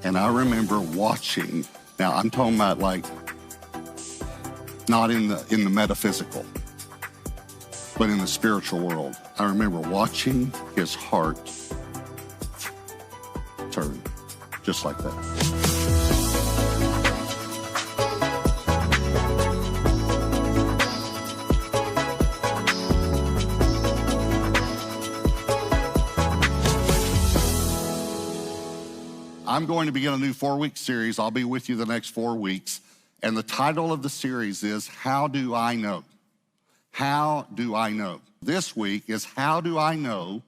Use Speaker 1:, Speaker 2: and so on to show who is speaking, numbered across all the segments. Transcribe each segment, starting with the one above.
Speaker 1: And I remember watching, now I'm talking about like, not in the metaphysical, but in the spiritual world. I remember watching his heart turn just like that. I'm going to begin a new 4-week series. I'll be with you the next 4 weeks. And the title of the series is, How Do I Know? How do I know? This week is, how do I know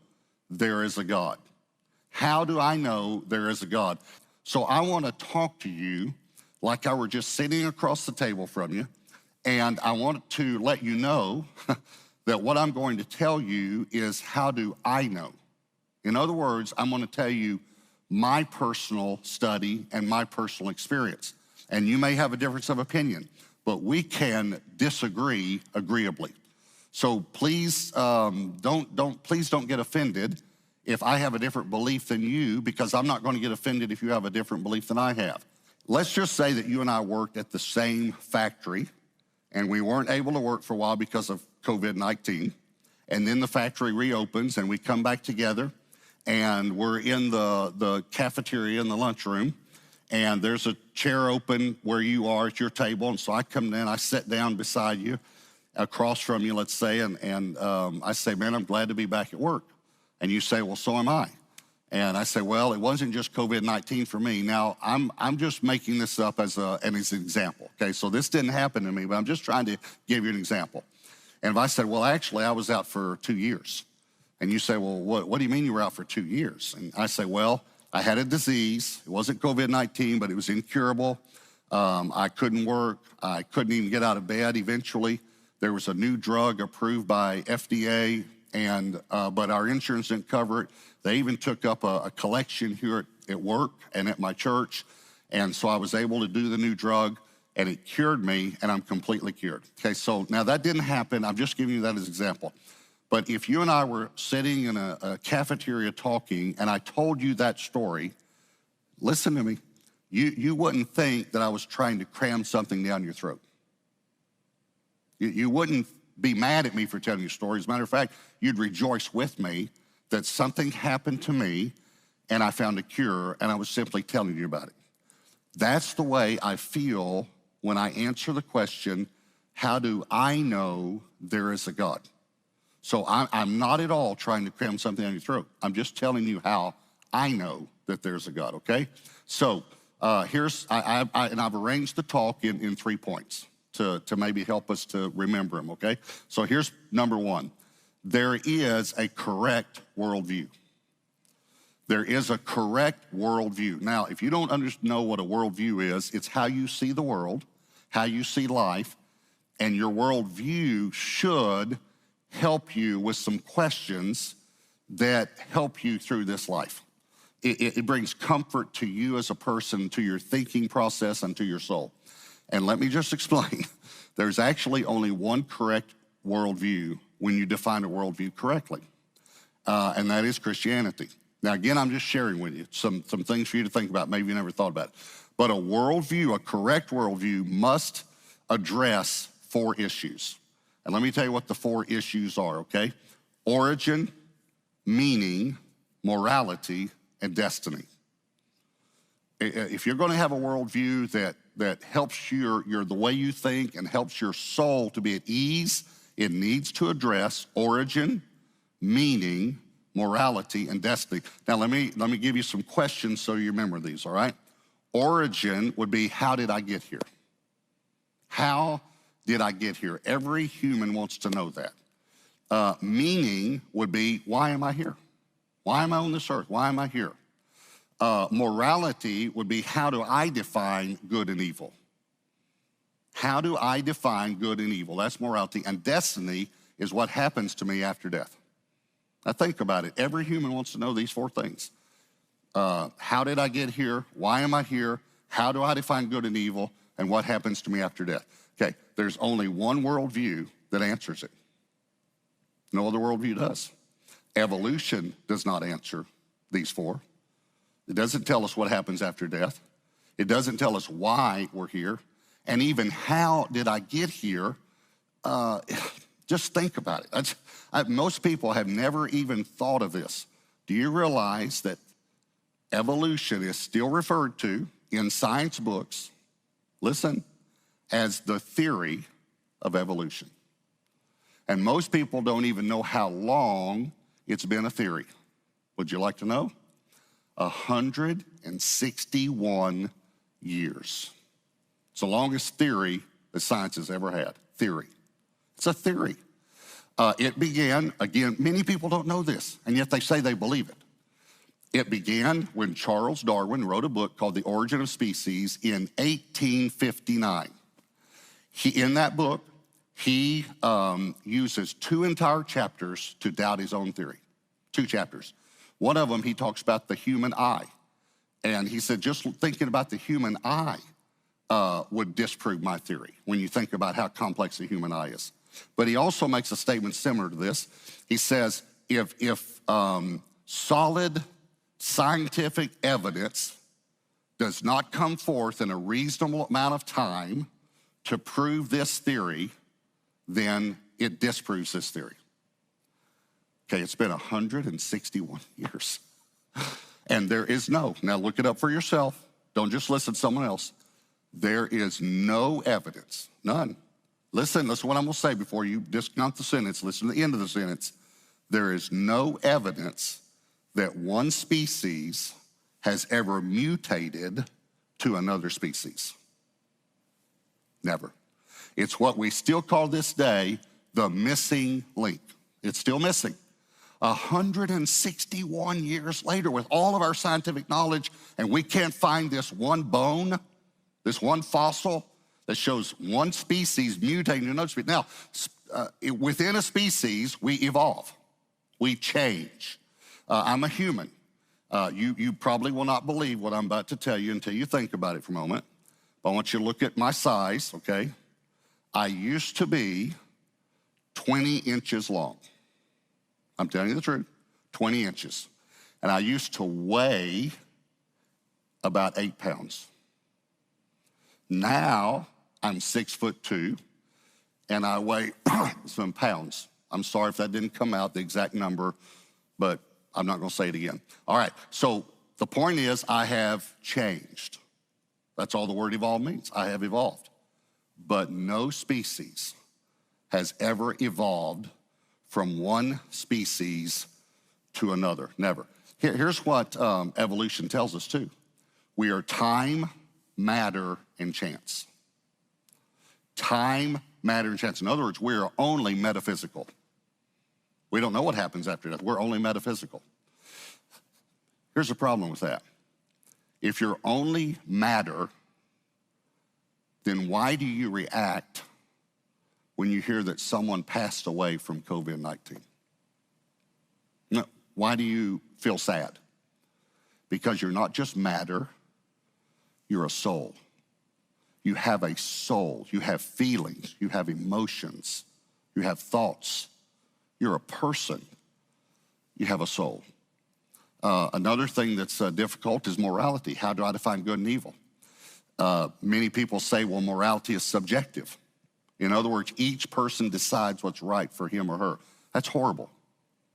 Speaker 1: there is a God? How do I know there is a God? So I want to talk to you like I were just sitting across the table from you. And I want to let you know that what I'm going to tell you is, how do I know? In other words, I'm going to tell you my personal study and my personal experience. And you may have a difference of opinion, but we can disagree agreeably. So please don't get offended if I have a different belief than you, because I'm not going to get offended if you have a different belief than I have. Let's just say that you and I worked at the same factory and we weren't able to work for a while because of COVID-19. And then the factory reopens and we come back together and we're in the cafeteria in the lunchroom, and there's a chair open where you are at your table. And so I come in, I sit down beside you, across from you, let's say, and I say, man, I'm glad to be back at work. And you say, well, so am I. And I say, well, it wasn't just COVID-19 for me. Now, I'm just making this up as an example, okay? So this didn't happen to me, but I'm just trying to give you an example. And if I said, well, actually, I was out for 2 years. And you say, well, what do you mean you were out for 2 years? And I say, well, I had a disease. It wasn't COVID-19, but it was incurable. I couldn't work. I couldn't even get out of bed. Eventually, there was a new drug approved by FDA, but our insurance didn't cover it. They even took up a collection here at work and at my church. And so I was able to do the new drug, and it cured me, and I'm completely cured. Okay, so now that didn't happen. I'm just giving you that as an example. But if you and I were sitting in a cafeteria talking, and I told you that story, listen to me, you wouldn't think that I was trying to cram something down your throat. You wouldn't be mad at me for telling you stories. As a matter of fact, you'd rejoice with me that something happened to me, and I found a cure, and I was simply telling you about it. That's the way I feel when I answer the question, how do I know there is a God? So I'm not at all trying to cram something down your throat. I'm just telling you how I know that there's a God, okay? So I've arranged the talk in 3 points to maybe help us to remember them, okay? So here's number 1. There is a correct worldview. There is a correct worldview. Now, if you don't know what a worldview is, it's how you see the world, how you see life, and your worldview should help you with some questions that help you through this life. It brings comfort to you as a person, to your thinking process, and to your soul. And let me just explain. There's actually only one correct worldview when you define a worldview correctly, and that is Christianity. Now, again, I'm just sharing with you some things for you to think about. Maybe you never thought about it. But a worldview, a correct worldview, must address 4 issues. And let me tell you what the 4 issues are, okay? Origin, meaning, morality, and destiny. If you're going to have a worldview that helps the way you think and helps your soul to be at ease, it needs to address origin, meaning, morality, and destiny. Now, let me give you some questions so you remember these, all right? Origin would be, how did I get here? How did I get here? Every human wants to know that. Meaning would be, why am I here? Why am I on this earth? Why am I here? Morality would be, how do I define good and evil? How do I define good and evil? That's morality. And destiny is what happens to me after death. Now think about it. Every human wants to know these 4 things. How did I get here? Why am I here? How do I define good and evil? And what happens to me after death? Okay, there's only one worldview that answers it. No other worldview does. Evolution does not answer these 4. It doesn't tell us what happens after death. It doesn't tell us why we're here. And even how did I get here? Just think about it. Most people have never even thought of this. Do you realize that evolution is still referred to in science books, listen, as the theory of evolution? And most people don't even know how long it's been a theory. Would you like to know? 161 years. It's the longest theory that science has ever had. Theory. It's a theory. It began, again, many people don't know this, and yet they say they believe it. It began when Charles Darwin wrote a book called The Origin of Species in 1859. In that book, he uses 2 entire chapters to doubt his own theory. 2 chapters. One of them, he talks about the human eye. And he said, just thinking about the human eye would disprove my theory when you think about how complex the human eye is. But he also makes a statement similar to this. He says, if solid scientific evidence does not come forth in a reasonable amount of time to prove this theory, then it disproves this theory. Okay, it's been 161 years. And there is now look it up for yourself. Don't just listen to someone else. There is no evidence, none. Listen to what I'm gonna say before you discount the sentence. Listen to the end of the sentence. There is no evidence that one species has ever mutated to another species. Never. It's what we still call this day the missing link. It's still missing. 161 years later, with all of our scientific knowledge, and we can't find this one bone, this one fossil that shows one species mutating to another species. Now, within a species, we evolve, we change. I'm a human. You probably will not believe what I'm about to tell you until you think about it for a moment. But I want you to look at my size, okay? I used to be 20 inches long. I'm telling you the truth, 20 inches. And I used to weigh about 8 pounds. Now I'm 6'2", and I weigh some pounds. I'm sorry if that didn't come out, the exact number, but I'm not gonna say it again. All right, so the point is I have changed. That's all the word evolve means, I have evolved. But no species has ever evolved from one species to another, never. Here's what evolution tells us too. We are time, matter, and chance. Time, matter, and chance. In other words, we are only metaphysical. We don't know what happens after death. We're only metaphysical. Here's the problem with that. If you're only matter, then why do you react when you hear that someone passed away from COVID-19? No, why do you feel sad? Because you're not just matter, you're a soul. You have a soul, you have feelings, you have emotions, you have thoughts. You're a person, you have a soul. Another thing that's difficult is morality. How do I define good and evil? Many people say, well, morality is subjective. In other words, each person decides what's right for him or her. That's horrible.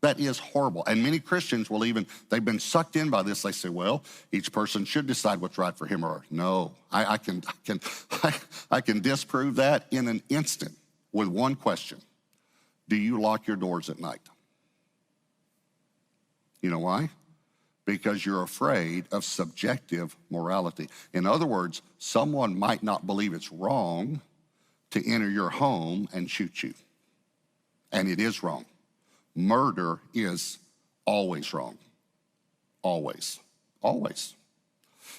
Speaker 1: That is horrible. And many Christians will they've been sucked in by this. They say, well, each person should decide what's right for him or her. No, I can disprove that in an instant with one question. Do you lock your doors at night? You know why? Because you're afraid of subjective morality. In other words, someone might not believe it's wrong to enter your home and shoot you. And it is wrong. Murder is always wrong. Always. Always.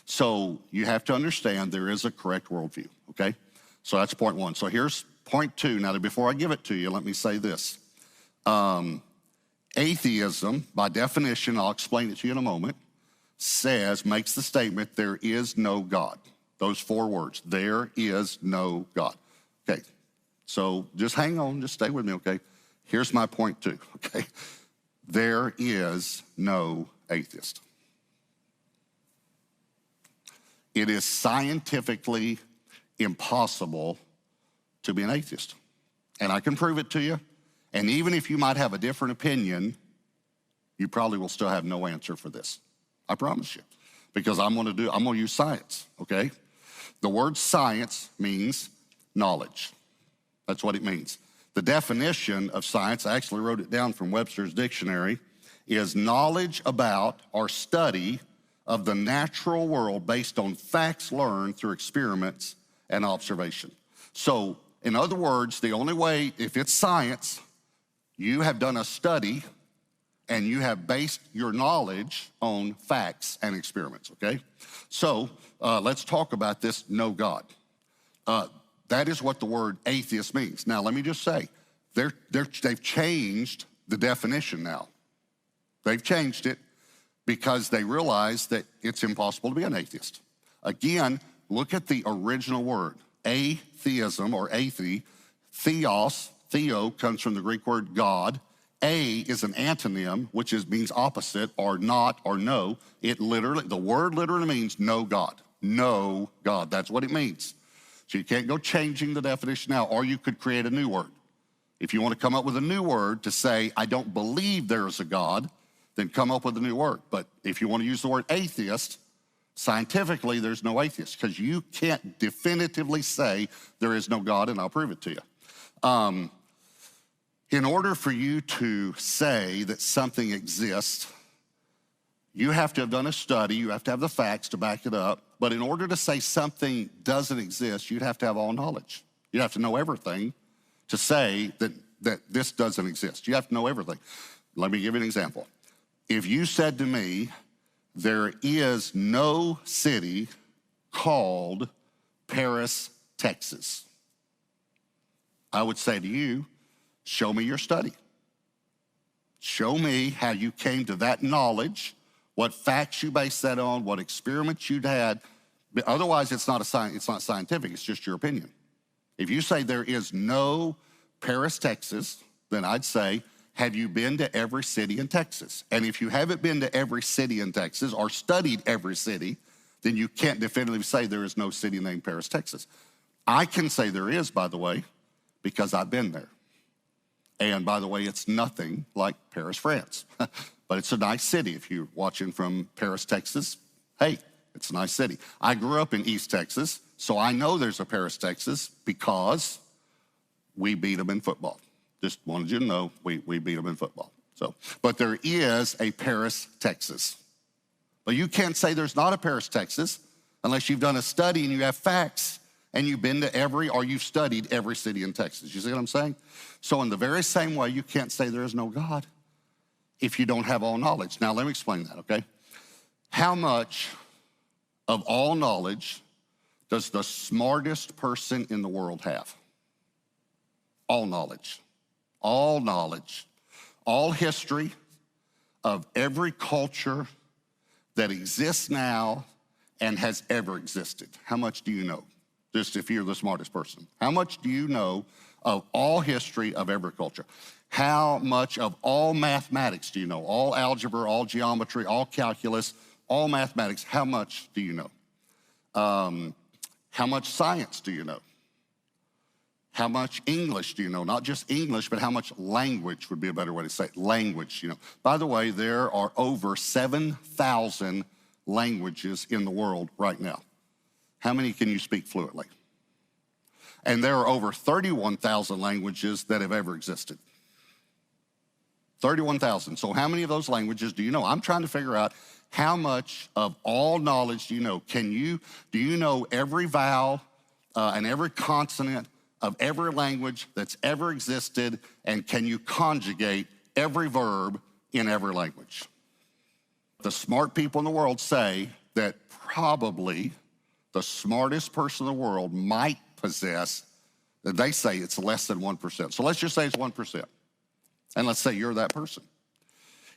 Speaker 1: So you have to understand there is a correct worldview, okay? So that's point one. So here's point two. Now, before I give it to you, let me say this. Atheism, by definition, I'll explain it to you in a moment, makes the statement, there is no God. Those 4 words, there is no God. Okay, so just hang on, just stay with me, okay? Here's my point 2, okay? There is no atheist. It is scientifically impossible to be an atheist. And I can prove it to you. And even if you might have a different opinion, you probably will still have no answer for this. I promise you. Because I'm gonna use science, okay? The word science means knowledge. That's what it means. The definition of science, I actually wrote it down from Webster's dictionary, is knowledge about or study of the natural world based on facts learned through experiments and observation. So, in other words, the only way, if it's science, you have done a study and you have based your knowledge on facts and experiments, okay? So let's talk about this no God. That is what the word atheist means. Now, let me just say, they've changed the definition now. They've changed it because they realize that it's impossible to be an atheist. Again, look at the original word, atheism or athe. Theo comes from the Greek word God. A is an antonym, which means opposite or not or no. The word literally means no God. No God, that's what it means. So you can't go changing the definition now, or you could create a new word. If you want to come up with a new word to say, I don't believe there is a God, then come up with a new word. But if you want to use the word atheist, scientifically, there's no atheist, because you can't definitively say there is no God, and I'll prove it to you. In order for you to say that something exists, you have to have done a study, you have to have the facts to back it up, but in order to say something doesn't exist, you'd have to have all knowledge. You'd have to know everything to say that this doesn't exist. You have to know everything. Let me give you an example. If you said to me, there is no city called Paris, Texas, I would say to you, show me your study. Show me how you came to that knowledge, what facts you based that on, what experiments you'd had. But otherwise, it's not scientific, it's just your opinion. If you say there is no Paris, Texas, then I'd say, have you been to every city in Texas? And if you haven't been to every city in Texas or studied every city, then you can't definitively say there is no city named Paris, Texas. I can say there is, by the way, because I've been there. And by the way, it's nothing like Paris, France. But it's a nice city. If you're watching from Paris, Texas, hey, it's a nice city. I grew up in East Texas, so I know there's a Paris, Texas, because we beat them in football. Just wanted you to know, we beat them in football. But there is a Paris, Texas. But you can't say there's not a Paris, Texas, unless you've done a study and you have facts and you've been to or you've studied every city in Texas. You see what I'm saying? So in the very same way, you can't say there is no God if you don't have all knowledge. Now, let me explain that, okay? How much of all knowledge does the smartest person in the world have? All knowledge. All knowledge. All history of every culture that exists now and has ever existed. How much do you know? Just if you're the smartest person. How much do you know of all history of every culture? How much of all mathematics do you know? All algebra, all geometry, all calculus, all mathematics, how much do you know? How much science do you know? How much English do you know? Not just English, but how much language would be a better way to say it. Language, you know. By the way, there are over 7,000 languages in the world right now. How many can you speak fluently? And there are over 31,000 languages that have ever existed. 31,000. So how many of those languages do you know? I'm trying to figure out how much of all knowledge do you know? Do you know every vowel and every consonant of every language that's ever existed, and can you conjugate every verb in every language? The smart people in the world say that probably the smartest person in the world might possess, they say it's less than 1%. So let's just say it's 1%. And let's say you're that person.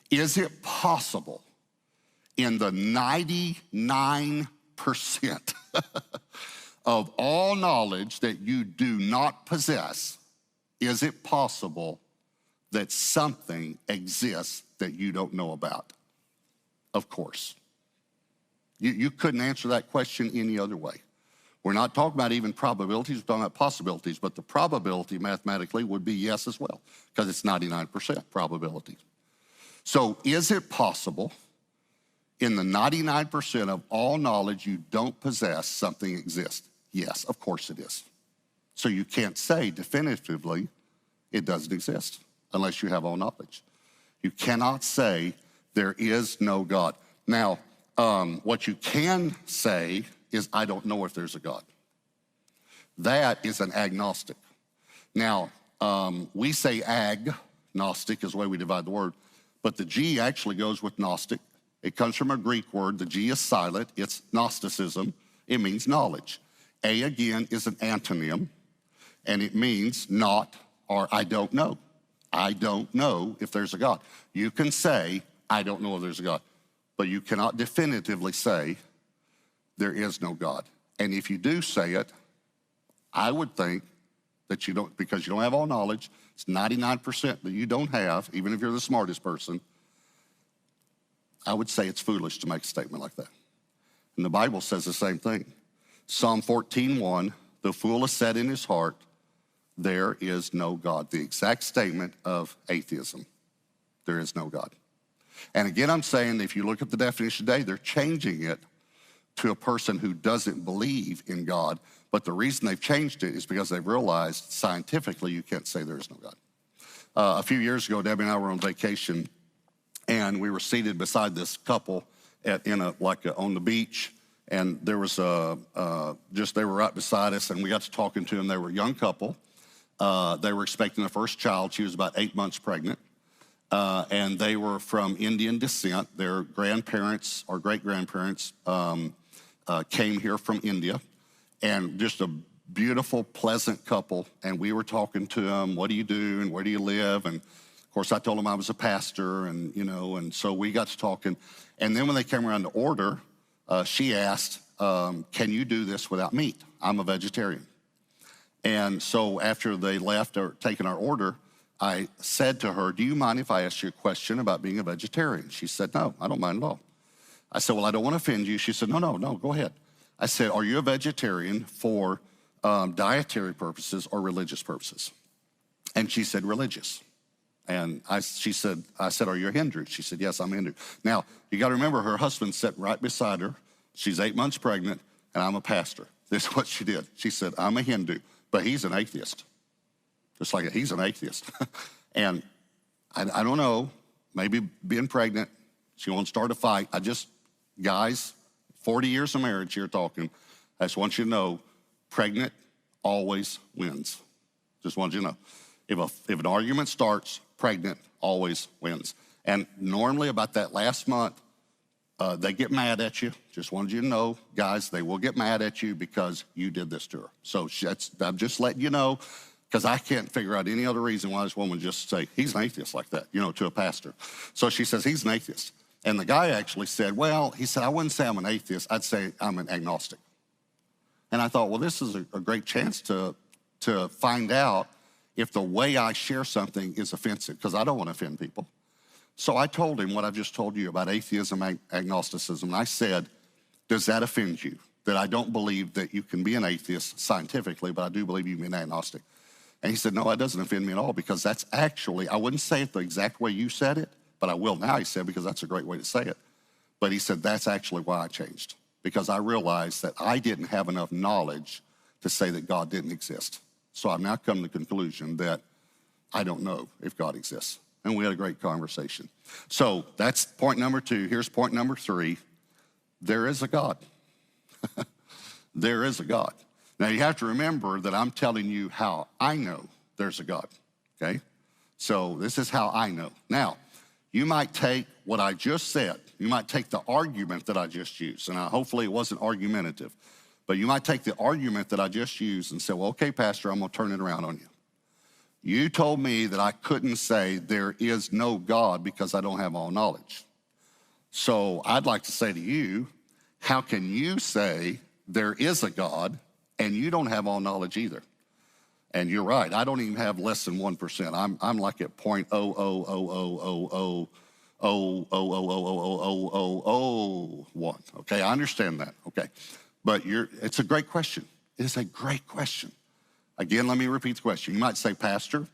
Speaker 1: Is it possible in the 99% of all knowledge that you do not possess, is it possible that something exists that you don't know about? Of course. You couldn't answer that question any other way. We're not talking about even probabilities, we're talking about possibilities, but the probability mathematically would be yes as well, because it's 99% probability. So is it possible in the 99% of all knowledge you don't possess, something exists? Yes, of course it is. So you can't say definitively it doesn't exist unless you have all knowledge. You cannot say there is no God. Now, what you can say is, I don't know if there's a God. That is an agnostic. Now, we say agnostic is the way we divide the word, but the G actually goes with Gnostic. It comes from a Greek word. The G is silent. It's Gnosticism. It means knowledge. A, again, is an antonym, and it means not or I don't know. I don't know if there's a God. You can say, I don't know if there's a God, but you cannot definitively say there is no God. And if you do say it, I would think that you don't, because you don't have all knowledge, it's 99% that you don't have, even if you're the smartest person, I would say it's foolish to make a statement like that. And the Bible says the same thing. Psalm 14:1, the fool has said in his heart, there is no God. The exact statement of atheism. There is no God. And again, I'm saying if you look at the definition today, they're changing it to a person who doesn't believe in God. But the reason they've changed it is because they've realized scientifically you can't say there is no God. A few years ago, Debbie and I were on vacation, and we were seated beside this couple on the beach. And there was they were right beside us, and we got to talking to them. They were a young couple. They were expecting their first child. She was about 8 months pregnant. And they were from Indian descent. Their grandparents or great-grandparents came here from India. And just a beautiful, pleasant couple. And we were talking to them, what do you do and where do you live? And of course, I told them I was a pastor, and so we got to talking. And then when they came around to order, she asked, can you do this without meat? I'm a vegetarian. And so after they left or taken our order, I said to her, do you mind if I ask you a question about being a vegetarian? She said, no, I don't mind at all. I said, well, I don't want to offend you. She said, no, go ahead. I said, are you a vegetarian for dietary purposes or religious purposes? And she said, religious. And I said, are you a Hindu? She said, yes, I'm a Hindu. Now, you got to remember, her husband sat right beside her. She's 8 months pregnant, and I'm a pastor. This is what she did. She said, I'm a Hindu, but he's an atheist. Just like he's an atheist. And I don't know, maybe being pregnant, she won't start a fight. Guys, 40 years of marriage here talking, I just want you to know, pregnant always wins. Just want you to know. If an argument starts, pregnant always wins. And normally about that last month, they get mad at you. Just wanted you to know, guys, they will get mad at you because you did this to her. So I'm just letting you know, because I can't figure out any other reason why this woman would just say, he's an atheist like that, to a pastor. So she says, he's an atheist. And the guy actually said, he said, I wouldn't say I'm an atheist. I'd say I'm an agnostic. And I thought, well, this is a great chance to find out if the way I share something is offensive, because I don't want to offend people. So I told him what I've just told you about atheism, agnosticism. And I said, does that offend you? That I don't believe that you can be an atheist scientifically, but I do believe you can be an agnostic. And he said, no, it doesn't offend me at all, because that's actually, I wouldn't say it the exact way you said it, but I will now, he said, because that's a great way to say it. But he said, that's actually why I changed, because I realized that I didn't have enough knowledge to say that God didn't exist. So I've now come to the conclusion that I don't know if God exists. And we had a great conversation. So that's point number 2. Here's point number 3. There is a God. There is a God. Now you have to remember that I'm telling you how I know there's a God, okay? So this is how I know. Now, you might take what I just said, you might take the argument that I just used, and hopefully it wasn't argumentative, but you might take the argument that I just used and say, well, okay, Pastor, I'm gonna turn it around on you. You told me that I couldn't say there is no God because I don't have all knowledge. So I'd like to say to you, how can you say there is a God and you don't have all knowledge either? And you're right, I don't even have less than 1%. I'm like at 0.00000 one. Okay, I understand that. Okay, but it's a great question. It is a great question. Again, let me repeat the question. You might say, Pastor,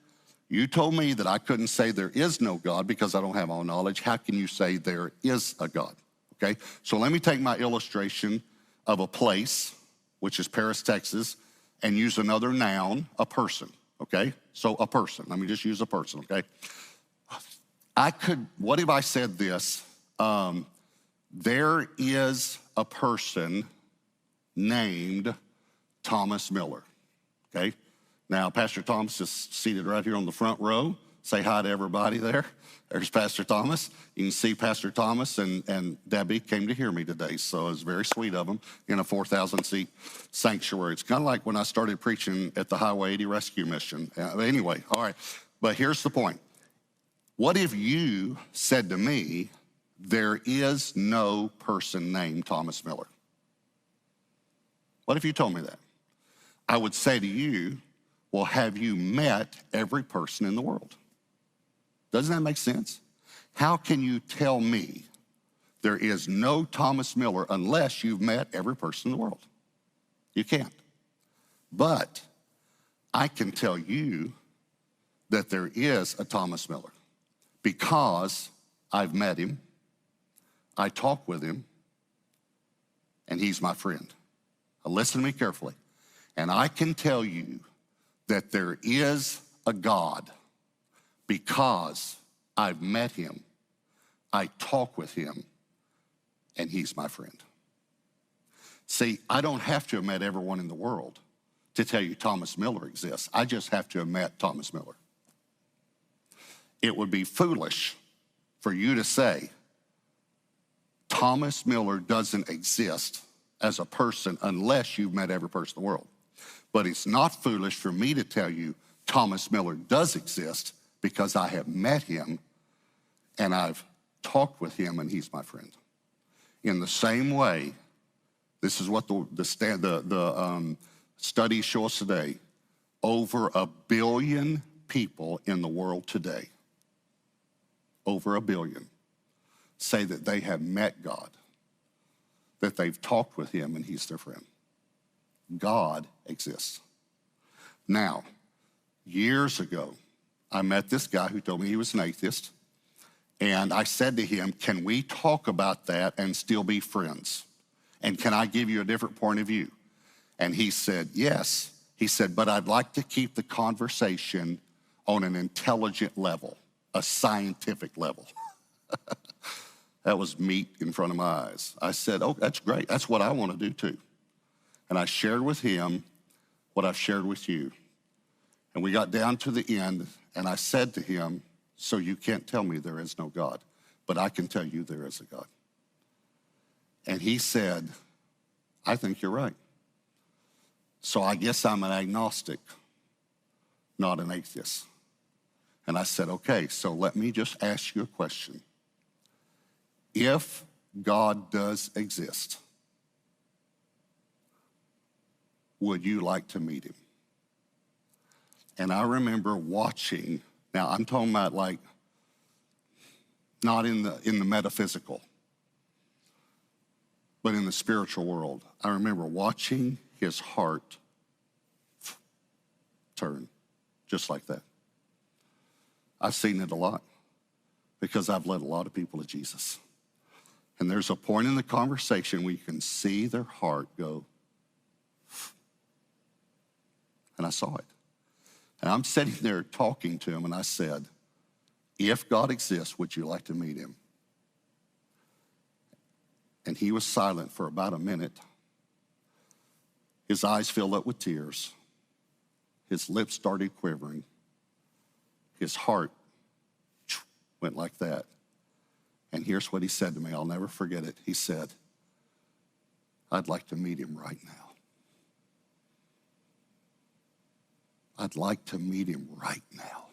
Speaker 1: you told me that I couldn't say there is no God because I don't have all knowledge. How can you say there is a God? Okay, so let me take my illustration of a place, which is Paris, Texas, and use another noun, a person, okay? So a person, let me just use a person, okay? What if I said this? There is a person named Thomas Miller, okay? Now, Pastor Thomas is seated right here on the front row. Say hi to everybody there. There's Pastor Thomas. You can see Pastor Thomas and Debbie came to hear me today, so it's very sweet of them in a 4,000-seat sanctuary. It's kind of like when I started preaching at the Highway 80 Rescue Mission. Anyway, all right, but here's the point. What if you said to me, there is no person named Thomas Miller? What if you told me that? I would say to you, well, have you met every person in the world? Doesn't that make sense? How can you tell me there is no Thomas Miller unless you've met every person in the world? You can't. But I can tell you that there is a Thomas Miller because I've met him, I talk with him, and he's my friend. Now listen to me carefully. And I can tell you that there is a God because I've met him, I talk with him, and he's my friend. See, I don't have to have met everyone in the world to tell you Thomas Miller exists. I just have to have met Thomas Miller. It would be foolish for you to say Thomas Miller doesn't exist as a person unless you've met every person in the world. But it's not foolish for me to tell you Thomas Miller does exist because I have met him and I've talked with him and he's my friend. In the same way, this is what the studies show us today, over 1 billion people in the world today, over 1 billion, say that they have met God, that they've talked with him and he's their friend. God exists. Now, years ago, I met this guy who told me he was an atheist, and I said to him, can we talk about that and still be friends? And can I give you a different point of view? And he said, yes. He said, but I'd like to keep the conversation on an intelligent level, a scientific level. That was meat in front of my eyes. I said, oh, that's great. That's what I want to do too. And I shared with him what I've shared with you. And we got down to the end, and I said to him, so you can't tell me there is no God, but I can tell you there is a God. And he said, I think you're right. So I guess I'm an agnostic, not an atheist. And I said, okay, so let me just ask you a question. If God does exist, would you like to meet him? And I remember watching, now I'm talking about like, not in the metaphysical, but in the spiritual world. I remember watching his heart turn just like that. I've seen it a lot because I've led a lot of people to Jesus. And there's a point in the conversation where you can see their heart go, and I saw it. And I'm sitting there talking to him, and I said, if God exists, would you like to meet him? And he was silent for about a minute. His eyes filled up with tears. His lips started quivering. His heart went like that. And here's what he said to me. I'll never forget it. He said, I'd like to meet him right now. I'd like to meet him right now.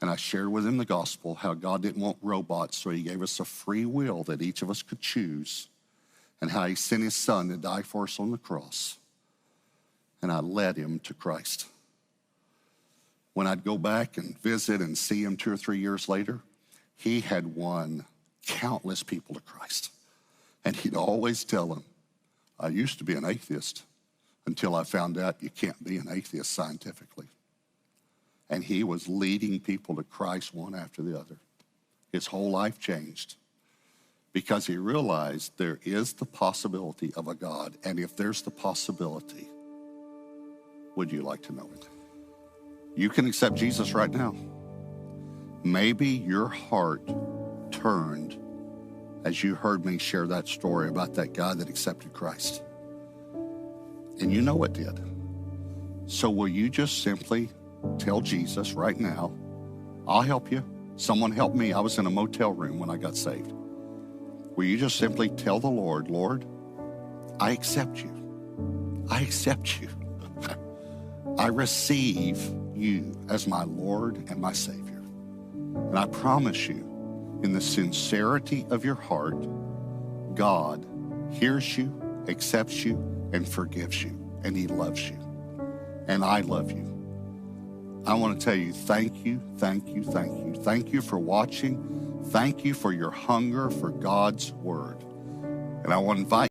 Speaker 1: And I shared with him the gospel, how God didn't want robots, so he gave us a free will that each of us could choose, and how he sent his son to die for us on the cross. And I led him to Christ. When I'd go back and visit and see him 2 or 3 years later, he had won countless people to Christ. And he'd always tell them, I used to be an atheist until I found out you can't be an atheist scientifically. And he was leading people to Christ one after the other. His whole life changed because he realized there is the possibility of a God. And if there's the possibility, would you like to know it? You can accept Jesus right now. Maybe your heart turned as you heard me share that story about that guy that accepted Christ. And you know it did. So will you just simply tell Jesus right now, I'll help you. Someone helped me. I was in a motel room when I got saved. Will you just simply tell the Lord, Lord, I accept you. I accept you. I receive you as my Lord and my Savior. And I promise you, in the sincerity of your heart, God hears you, accepts you, and forgives you. And he loves you. And I love you. I want to tell you, thank you, thank you, thank you. Thank you for watching. Thank you for your hunger for God's word. And I want to invite